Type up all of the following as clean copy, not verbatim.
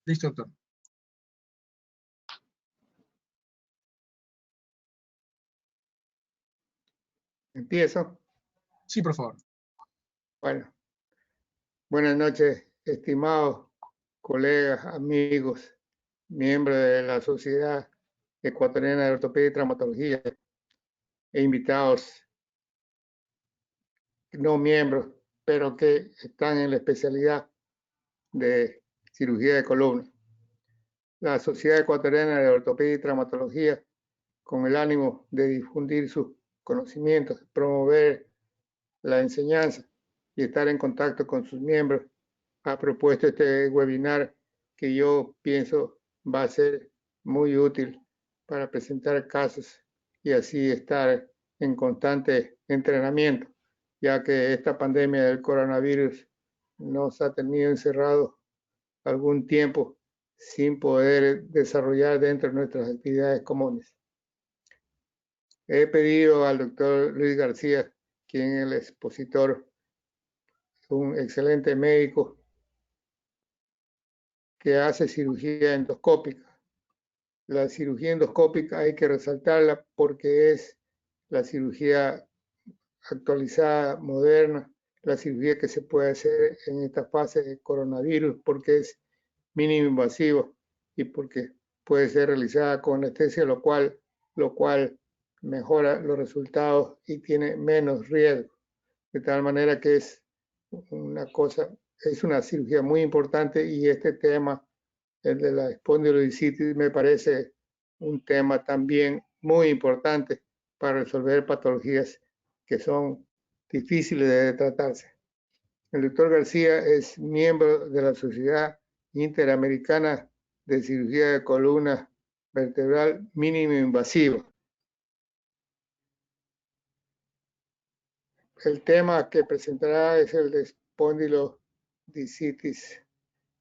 Listo, doctor. ¿Empiezo? Sí, por favor. Bueno, buenas noches, estimados colegas, amigos, miembros de la Sociedad Ecuatoriana de Ortopedia y Traumatología e invitados no miembros, pero que están en la especialidad de cirugía de columna. La Sociedad Ecuatoriana de Ortopedia y Traumatología, con el ánimo de difundir sus conocimientos, promover la enseñanza y estar en contacto con sus miembros, ha propuesto este webinar que yo pienso va a ser muy útil para presentar casos y así estar en constante entrenamiento, ya que esta pandemia del coronavirus nos ha tenido encerrados algún tiempo sin poder desarrollar dentro de nuestras actividades comunes. He pedido al doctor Luis García, quien es el expositor, un excelente médico que hace cirugía endoscópica. La cirugía endoscópica hay que resaltarla porque es la cirugía actualizada, moderna, la cirugía que se puede hacer en esta fase de coronavirus porque es mínimo invasivo y porque puede ser realizada con anestesia, lo cual mejora los resultados y tiene menos riesgo. De tal manera que es una cirugía muy importante y este tema, el de la espondilodicitis, me parece un tema también muy importante para resolver patologías que son difíciles de tratarse. El doctor García es miembro de la Sociedad Interamericana de Cirugía de Columna Vertebral Mínimo Invasiva. El tema que presentará es el de espondilodicitis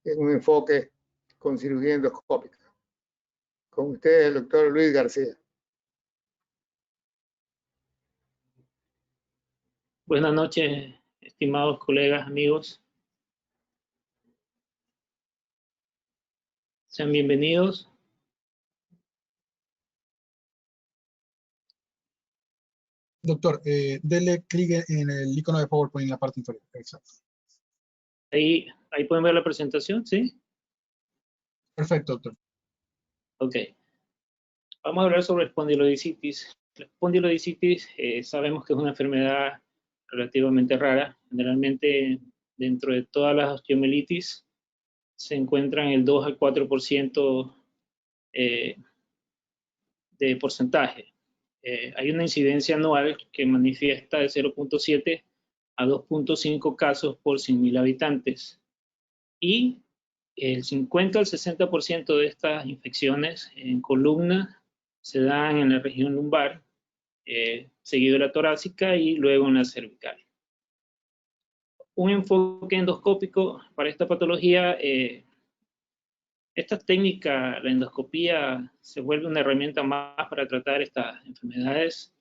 en un enfoque con cirugía endoscópica. Con ustedes, el doctor Luis García. Buenas noches, estimados colegas, amigos. Sean bienvenidos. Doctor, dele clic en el icono de PowerPoint en la parte inferior. Exacto. Ahí pueden ver la presentación, ¿sí? Perfecto, doctor. Ok. Vamos a hablar sobre espondilodicitis. La espondilodicitis sabemos que es una enfermedad relativamente rara. Generalmente, dentro de todas las osteomielitis, se encuentran el 2 al 4% de porcentaje. Hay una incidencia anual que manifiesta de 0.7 a 2.5 casos por 100.000 habitantes. Y el 50 al 60% de estas infecciones en columna se dan en la región lumbar, seguido de la torácica y luego en la cervical. Un enfoque endoscópico para esta patología, esta técnica, la endoscopía, se vuelve una herramienta más para tratar estas enfermedades.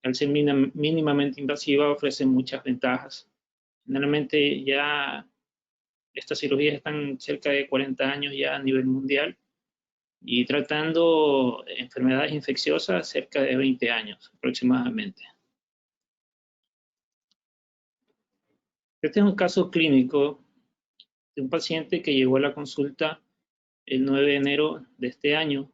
Al ser mínimamente invasiva, ofrece muchas ventajas. Generalmente ya estas cirugías están cerca de 40 años ya a nivel mundial y tratando enfermedades infecciosas cerca de 20 años aproximadamente. Este es un caso clínico de un paciente que llegó a la consulta el 9 de enero de este año,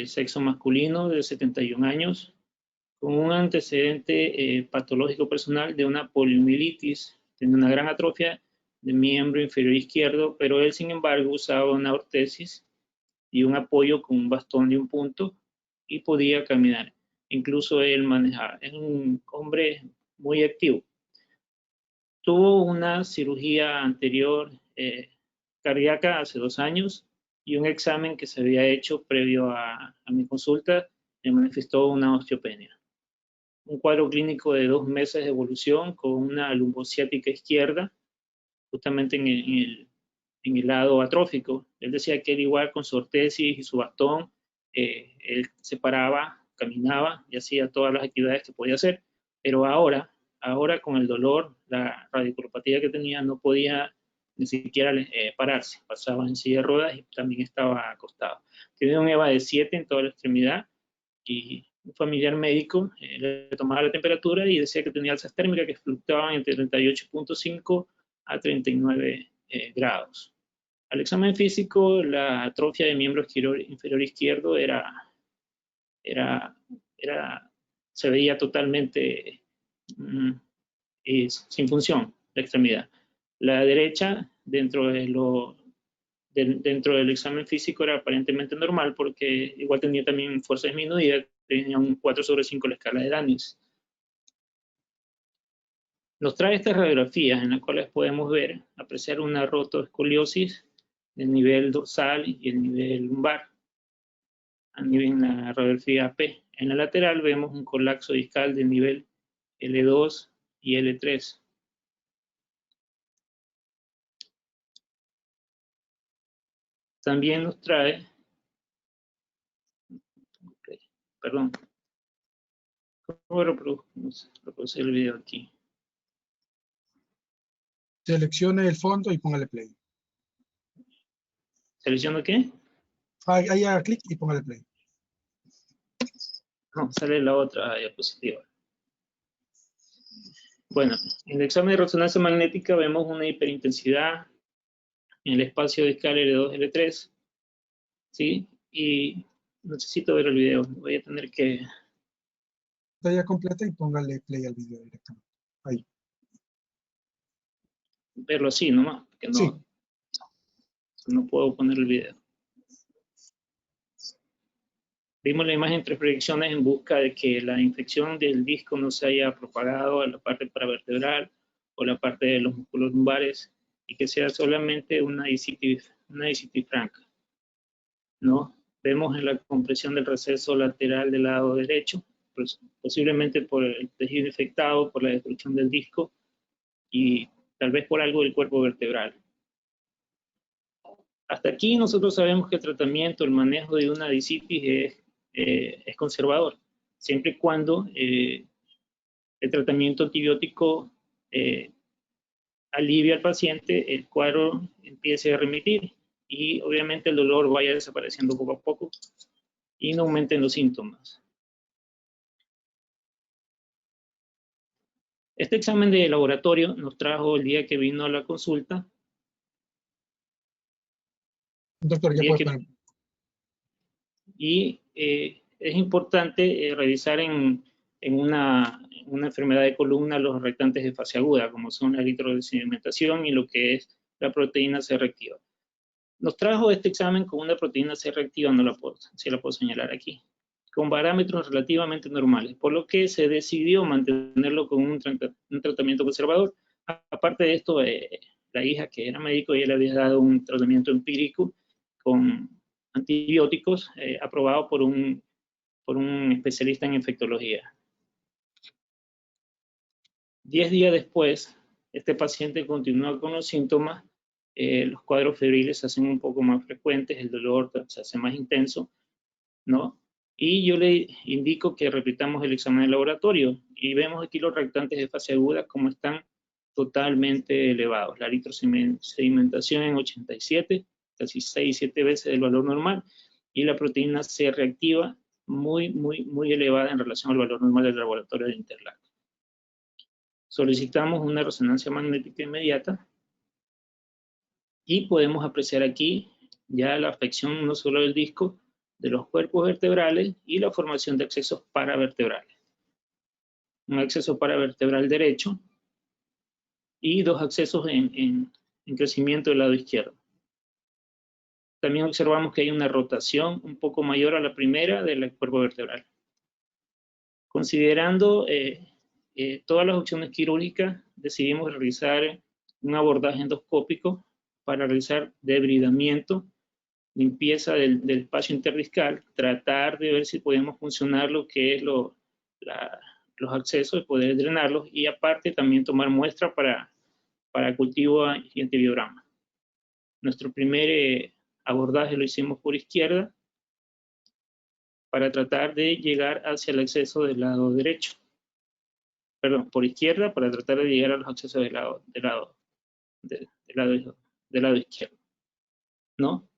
sexo masculino de 71 años, con un antecedente patológico personal de una poliomielitis, tiene una gran atrofia de miembro inferior izquierdo, pero él sin embargo usaba una ortesis y un apoyo con un bastón de un punto y podía caminar. Incluso él manejaba. Es un hombre muy activo. Tuvo una cirugía anterior cardíaca hace 2 años y un examen que se había hecho previo a mi consulta le manifestó una osteopenia. Un cuadro clínico de 2 meses de evolución con una lumbociática izquierda, justamente en el lado atrófico. Él decía que él igual con su ortesis y su bastón, él se paraba, caminaba y hacía todas las actividades que podía hacer, pero ahora con el dolor, la radiculopatía que tenía, no podía ni siquiera pararse, pasaba en silla de ruedas y también estaba acostado. Tenía un EVA de 7 en toda la extremidad y un familiar médico le tomaba la temperatura y decía que tenía alzas térmicas que fluctuaban entre 38.5 a 39 grados. Al examen físico, la atrofia de miembro inferior izquierdo se veía totalmente sin función, la extremidad. La derecha, dentro del examen físico, era aparentemente normal porque igual tenía también fuerza disminuida, tenía un 4/5 la escala de Daniels. Nos trae estas radiografías en las cuales podemos apreciar una rotoescoliosis del nivel dorsal y el nivel lumbar. En la radiografía P. En la lateral vemos un colapso discal del nivel L2 y L3. También nos trae, perdón, ¿cómo reproducir el video aquí? Seleccione el fondo y póngale play. ¿Selecciono qué? Ahí haga clic y póngale play. No, sale la otra diapositiva. Bueno, en el examen de resonancia magnética vemos una hiperintensidad en el espacio discal L2, L3, ¿sí? Y necesito ver el video, voy a tener que... Pantalla completa y póngale play al video directamente. Ahí. verlo así nomás, porque no, Sí. no puedo poner el video. Vimos la imagen en 3 proyecciones en busca de que la infección del disco no se haya propagado a la parte paravertebral o la parte de los músculos lumbares y que sea solamente una discitis franca, ¿no? Vemos en la compresión del receso lateral del lado derecho, pues, posiblemente por el tejido infectado, por la destrucción del disco y tal vez por algo del cuerpo vertebral. Hasta aquí nosotros sabemos que el tratamiento, el manejo de una discitis es conservador, siempre y cuando el tratamiento antibiótico alivia al paciente, el cuadro empiece a remitir y obviamente el dolor vaya desapareciendo poco a poco y no aumenten los síntomas. Este examen de laboratorio nos trajo el día que vino a la consulta. Doctor, ya puede poner. Y es importante revisar en una enfermedad de columna los reactantes de fase aguda, como son la eritrosedimentación y lo que es la proteína C reactiva. Nos trajo este examen con una proteína C reactiva, si la puedo señalar aquí, con parámetros relativamente normales, por lo que se decidió mantenerlo con un tratamiento conservador. Aparte de esto, la hija, que era médico, ya le había dado un tratamiento empírico con antibióticos aprobado por un especialista en infectología. 10 días después, este paciente continúa con los síntomas, los cuadros febriles se hacen un poco más frecuentes, el dolor se hace más intenso, ¿no? Y yo le indico que repitamos el examen de laboratorio y vemos aquí los reactantes de fase aguda como están totalmente elevados. La eritrosedimentación en 87, casi 6-7 veces el valor normal, y la proteína C reactiva muy elevada en relación al valor normal del laboratorio de Interlab. Solicitamos una resonancia magnética inmediata y podemos apreciar aquí ya la afección no solo del disco, de los cuerpos vertebrales y la formación de accesos paravertebrales. Un acceso paravertebral derecho y 2 accesos en crecimiento del lado izquierdo. También observamos que hay una rotación un poco mayor a la primera del cuerpo vertebral. Considerando todas las opciones quirúrgicas, decidimos realizar un abordaje endoscópico para realizar debridamiento, limpieza del espacio interdiscal, tratar de ver si podemos funcionar lo que es los accesos y poder drenarlos, y aparte también tomar muestra para cultivo y antibiograma. Nuestro primer abordaje lo hicimos por izquierda para tratar de llegar hacia el acceso del lado derecho. Perdón, por izquierda para tratar de llegar a los accesos del lado del lado izquierdo, ¿no?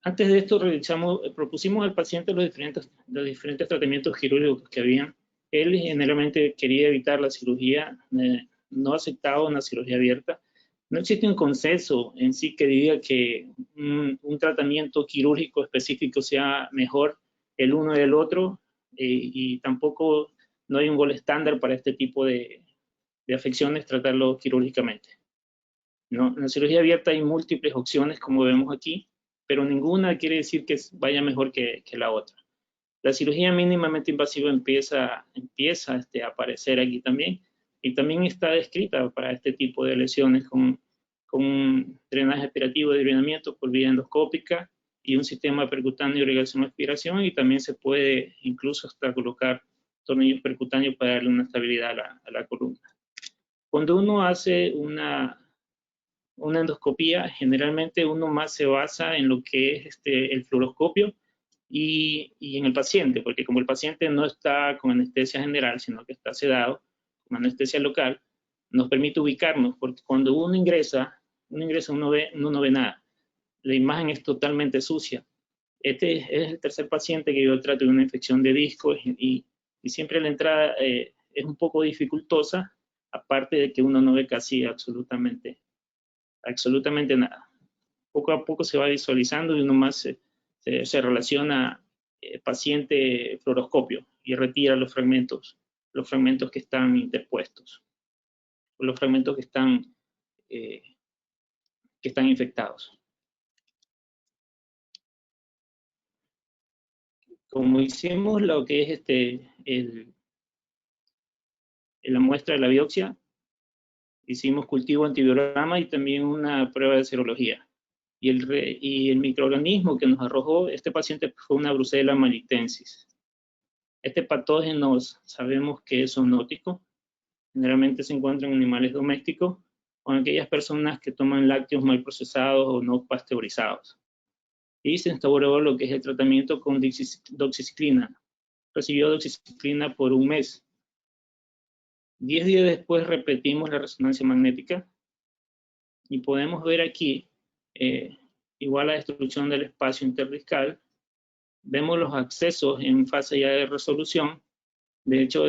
Antes de esto propusimos al paciente los diferentes tratamientos quirúrgicos que habían. Él generalmente quería evitar la cirugía, no aceptaba una cirugía abierta. No existe un consenso en sí que diga que un tratamiento quirúrgico específico sea mejor el uno del otro, y tampoco no hay un gol estándar para este tipo de afecciones tratarlo quirúrgicamente, ¿no? En la cirugía abierta hay múltiples opciones, como vemos aquí, pero ninguna quiere decir que vaya mejor que la otra. La cirugía mínimamente invasiva empieza a aparecer aquí también, y también está descrita para este tipo de lesiones con un drenaje aspirativo de drenamiento por vía endoscópica y un sistema percutáneo de irrigación-aspiración, y también se puede incluso hasta colocar tornillos percutáneos para darle una estabilidad a la columna. Cuando uno hace una endoscopía, generalmente uno más se basa en lo que es el fluoroscopio y en el paciente, porque como el paciente no está con anestesia general, sino que está sedado con anestesia local, nos permite ubicarnos, porque cuando uno ingresa uno no ve nada. La imagen es totalmente sucia. Este es el tercer paciente que yo trato de una infección de disco, y siempre la entrada es un poco dificultosa, aparte de que uno no ve casi absolutamente nada. Poco a poco se va visualizando y uno más se relaciona paciente fluoroscopio y retira los fragmentos que están interpuestos, los fragmentos que están infectados. Como hicimos lo que es la muestra de la biopsia, hicimos cultivo antivirograma y también una prueba de serología. Y el microorganismo que nos arrojó este paciente fue una Brucella melitensis. Este patógeno sabemos que es zoonótico, generalmente se encuentra en animales domésticos o en aquellas personas que toman lácteos mal procesados o no pasteurizados. Y se instauró lo que es el tratamiento con doxiciclina. Recibió doxiciclina por un mes. 10 días después repetimos la resonancia magnética y podemos ver aquí igual la destrucción del espacio interdiscal. Vemos los accesos en fase ya de resolución. De hecho,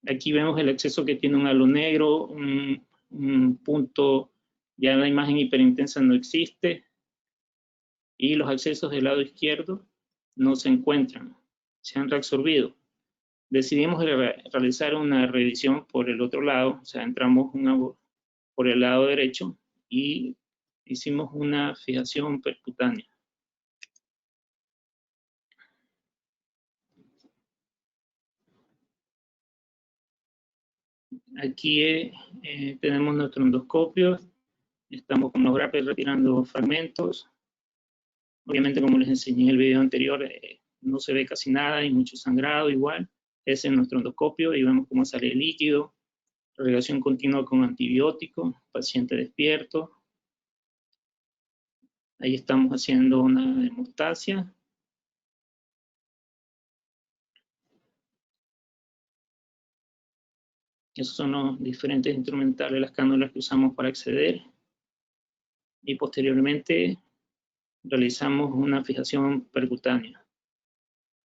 aquí vemos el acceso que tiene un halo negro, un punto, ya la imagen hiperintensa no existe, y los accesos del lado izquierdo no se encuentran, se han reabsorbido. Decidimos realizar una revisión por el otro lado, o sea, entramos por el lado derecho y hicimos una fijación percutánea. Aquí tenemos nuestro endoscopio, estamos con los grapples retirando fragmentos. Obviamente, como les enseñé en el video anterior, no se ve casi nada y mucho sangrado igual. Ese es nuestro endoscopio y vemos cómo sale el líquido, irrigación continua con antibiótico, paciente despierto. Ahí estamos haciendo una hemostasia. Esos son los diferentes instrumentales, las cánulas que usamos para acceder. Y posteriormente realizamos una fijación percutánea.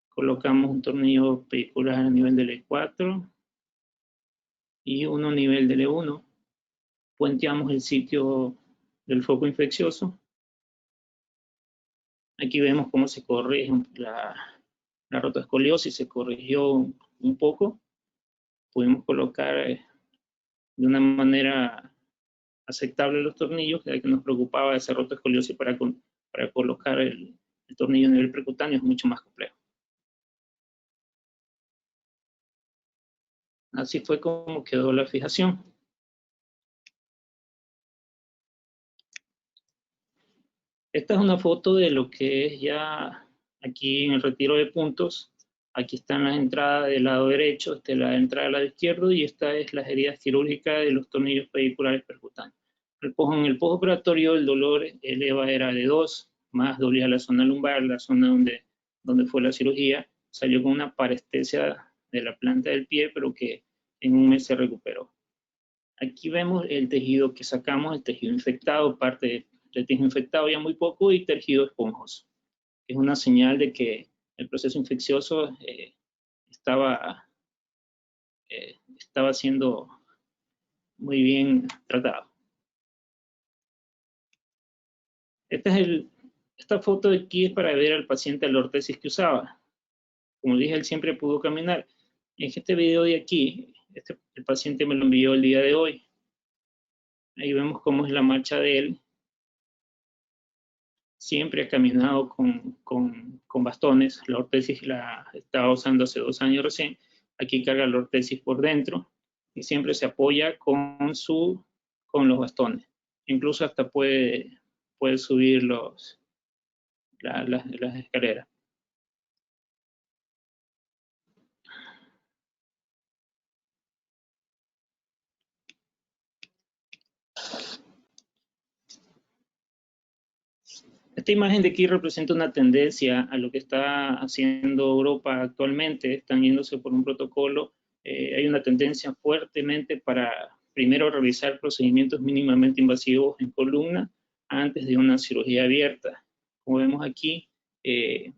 Colocamos un tornillo pedicular a nivel del E4 y uno a nivel del E1. Puenteamos el sitio del foco infeccioso. Aquí vemos cómo se corrige la rotoescoliosis, se corrigió un poco. Pudimos colocar de una manera aceptable los tornillos, ya que nos preocupaba esa rotoescoliosis para colocar el tornillo a nivel percutáneo es mucho más complejo. Así fue como quedó la fijación. Esta es una foto de lo que es ya aquí en el retiro de puntos. Aquí están las entradas del lado derecho, esta es la entrada del lado izquierdo y esta es las heridas quirúrgicas de los tornillos pediculares percutáneos. En el postoperatorio el dolor, el EVA era de 2, más dolía la zona lumbar, la zona donde fue la cirugía, salió con una parestesia de la planta del pie, pero que en un mes se recuperó. Aquí vemos el tejido que sacamos, el tejido infectado, parte del tejido infectado ya muy poco y tejido esponjoso. Es una señal de que el proceso infeccioso estaba siendo muy bien tratado. Esta foto de aquí es para ver al paciente la ortesis que usaba. Como dije, él siempre pudo caminar. En este video de aquí, el paciente me lo envió el día de hoy. Ahí vemos cómo es la marcha de él. Siempre ha caminado con bastones. La ortesis la estaba usando hace 2 años recién. Aquí carga la ortesis por dentro y siempre se apoya con los bastones. Incluso hasta puede subir las escaleras. Esta imagen de aquí representa una tendencia a lo que está haciendo Europa actualmente. Están yéndose por un protocolo. Hay una tendencia fuertemente para primero realizar procedimientos mínimamente invasivos en columna antes de una cirugía abierta. Como vemos aquí,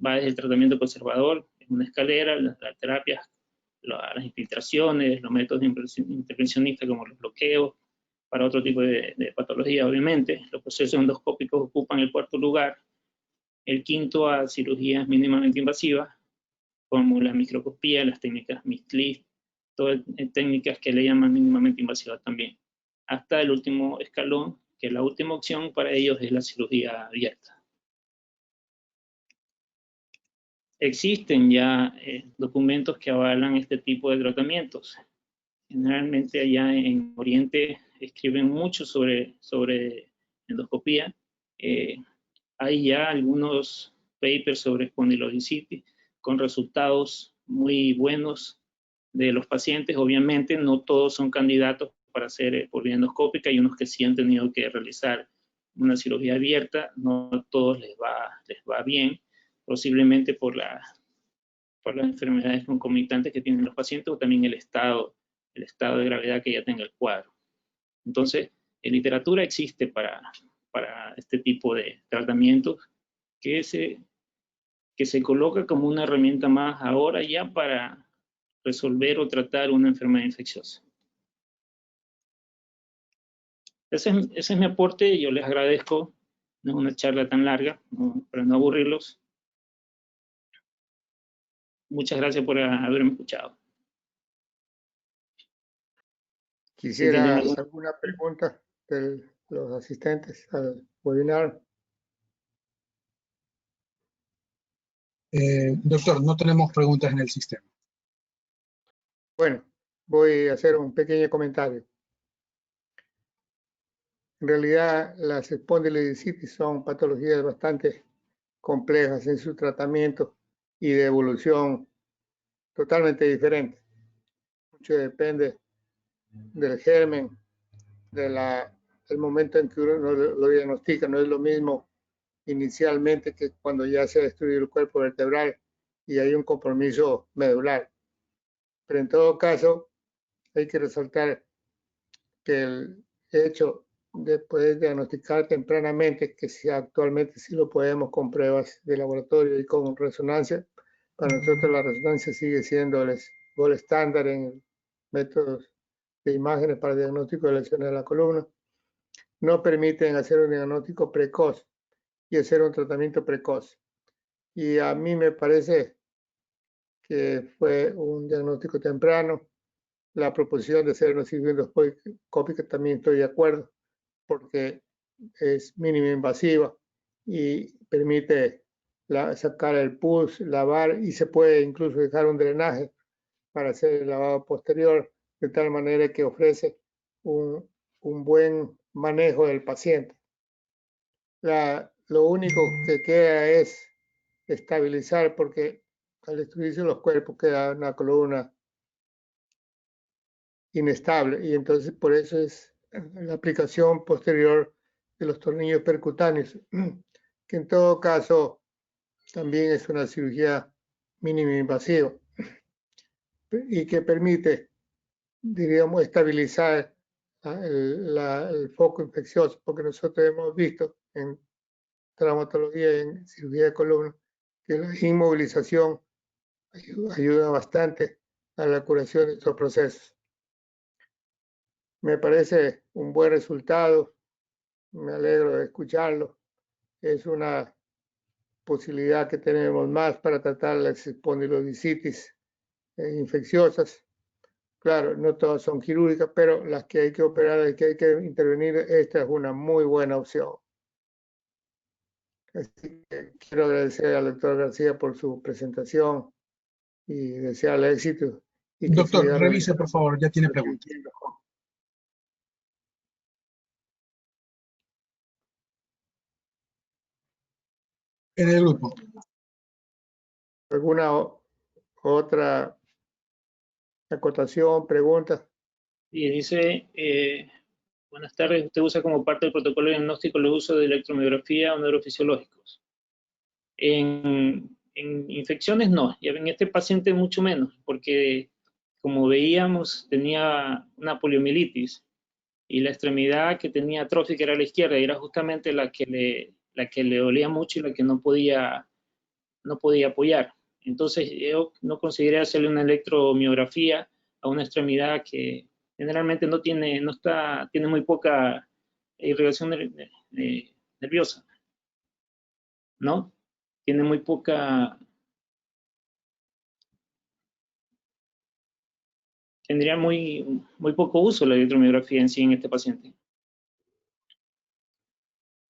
va desde el tratamiento conservador, en una escalera, las terapias, las infiltraciones, los métodos intervencionistas como los bloqueos, para otro tipo de patología, obviamente. Los procesos endoscópicos ocupan el 4º lugar. El 5º a cirugías mínimamente invasivas, como la microscopía, las técnicas MISLIF, todas técnicas que le llaman mínimamente invasivas también. Hasta el último escalón, que la última opción para ellos es la cirugía abierta. Existen ya documentos que avalan este tipo de tratamientos. Generalmente allá en Oriente escriben mucho sobre endoscopía. Hay ya algunos papers sobre espondilodicitis con resultados muy buenos de los pacientes. Obviamente no todos son candidatos para hacer por vía endoscópica. Hay unos que sí han tenido que realizar una cirugía abierta. No a todos les va bien, posiblemente por las enfermedades concomitantes que tienen los pacientes o también el estado de gravedad que ya tenga el cuadro. Entonces, en literatura existe para este tipo de tratamientos que se coloca como una herramienta más ahora ya para resolver o tratar una enfermedad infecciosa. Ese es mi aporte. Yo les agradezco. No es una charla tan larga, para no aburrirlos. Muchas gracias por haberme escuchado. Quisiera alguna pregunta de los asistentes al webinar. Doctor, no tenemos preguntas en el sistema. Bueno, voy a hacer un pequeño comentario. En realidad, las espondilodicitis son patologías bastante complejas en su tratamiento y de evolución totalmente diferente. Mucho depende del germen, del momento en que uno lo diagnostica. No es lo mismo inicialmente que cuando ya se ha destruido el cuerpo vertebral y hay un compromiso medular. Pero en todo caso, hay que resaltar que el hecho de poder diagnosticar tempranamente, que si actualmente sí lo podemos con pruebas de laboratorio y con resonancia, para nosotros la resonancia sigue siendo el gol estándar en métodos de imágenes para diagnóstico de lesiones de la columna, no permiten hacer un diagnóstico precoz y hacer un tratamiento precoz. Y a mí me parece que fue un diagnóstico temprano. La proposición de hacer una cirugía endoscópica también estoy de acuerdo, porque es mínimo invasiva y permite sacar el pus, lavar, y se puede incluso dejar un drenaje para hacer el lavado posterior, de tal manera que ofrece un buen manejo del paciente. Lo único que queda es estabilizar, porque al destruirse los cuerpos queda una columna inestable, y entonces por eso es la aplicación posterior de los tornillos percutáneos, que en todo caso también es una cirugía mínimo invasivo y que permite, diríamos, estabilizar el foco infeccioso, porque nosotros hemos visto en traumatología y en cirugía de columna que la inmovilización ayuda bastante a la curación de estos procesos. Me parece un buen resultado, me alegro de escucharlo. Es una posibilidad que tenemos más para tratar las espondilodicitis infecciosas. Claro, no todas son quirúrgicas, pero las que hay que operar, las que hay que intervenir, esta es una muy buena opción. Así que quiero agradecer al doctor García por su presentación y desearle éxito. Y que Doctor, siga revise, por favor, ya tiene preguntas. En el grupo. ¿Alguna otra acotación, pregunta? Y dice, buenas tardes, usted usa como parte del protocolo de diagnóstico el uso de electromiografía o neurofisiológicos. En infecciones no, y en este paciente mucho menos, porque como veíamos tenía una poliomielitis y la extremidad que tenía atrófica era la izquierda y era justamente la que le dolía mucho y la que no podía apoyar. Entonces yo no consideré hacerle una electromiografía a una extremidad que generalmente tiene muy poca irrigación nerviosa, ¿no? Tiene muy poca, tendría muy poco uso la electromiografía en sí en este paciente.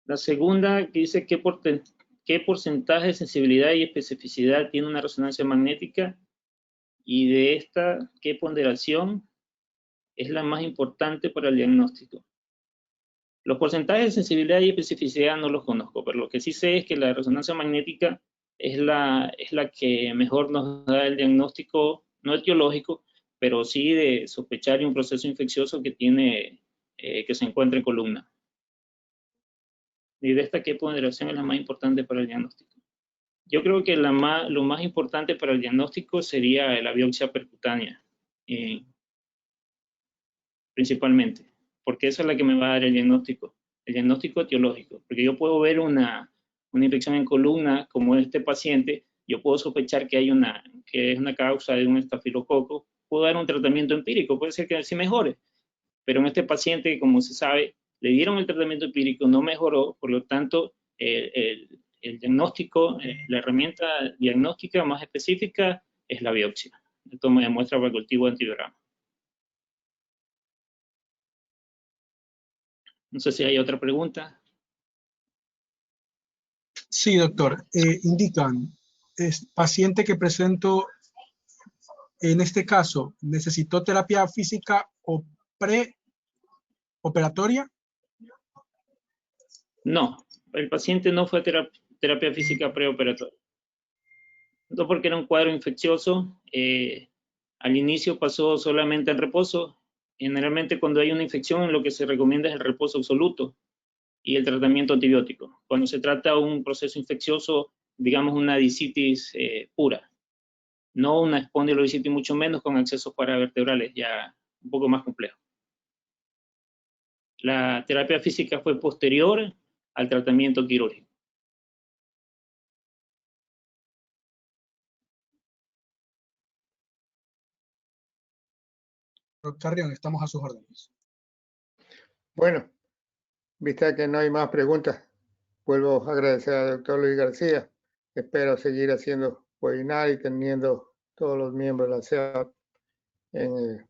La segunda que dice qué porcentaje de sensibilidad y especificidad tiene una resonancia magnética y de esta qué ponderación es la más importante para el diagnóstico. Los porcentajes de sensibilidad y especificidad no los conozco, pero lo que sí sé es que la resonancia magnética es la que mejor nos da el diagnóstico, no etiológico, pero sí de sospechar de un proceso infeccioso que se encuentra en columna. Y de esta, ¿qué ponderación es la más importante para el diagnóstico? Yo creo que lo más importante para el diagnóstico sería la biopsia percutánea, principalmente, porque esa es la que me va a dar el diagnóstico etiológico, porque yo puedo ver una infección en columna como este paciente, yo puedo sospechar que es una causa de un estafilococo, puedo dar un tratamiento empírico, puede ser que sí mejore, pero en este paciente, como se sabe, le dieron el tratamiento empírico, no mejoró, por lo tanto, el diagnóstico, la herramienta diagnóstica más específica es la biopsia. Esto me demuestra para el cultivo de antibiograma. No sé si hay otra pregunta. Sí, doctor. Indican, paciente que presento, en este caso, ¿necesitó terapia física o preoperatoria? No, el paciente no fue a terapia física preoperatoria. No, porque era un cuadro infeccioso. Al inicio pasó solamente en reposo. Generalmente cuando hay una infección lo que se recomienda es el reposo absoluto y el tratamiento antibiótico. Cuando se trata de un proceso infeccioso, digamos una disitis pura, no una espondilodicitis, mucho menos con accesos paravertebrales, ya un poco más complejo. La terapia física fue posterior al tratamiento quirúrgico. Doctor Carrión, estamos a sus órdenes. Bueno, vista que no hay más preguntas, vuelvo a agradecer al doctor Luis García. Espero seguir haciendo webinar y teniendo todos los miembros de la CEA en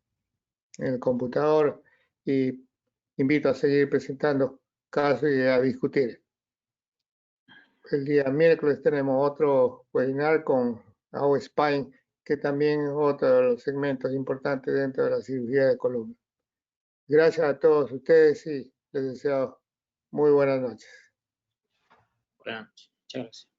el computador, y invito a seguir presentando casos y a discutir. El día miércoles tenemos otro webinar con AO Spine, que también es otro de los segmentos importantes dentro de la cirugía de columna. Gracias a todos ustedes y les deseo muy buenas noches. Buenas noches. Muchas gracias.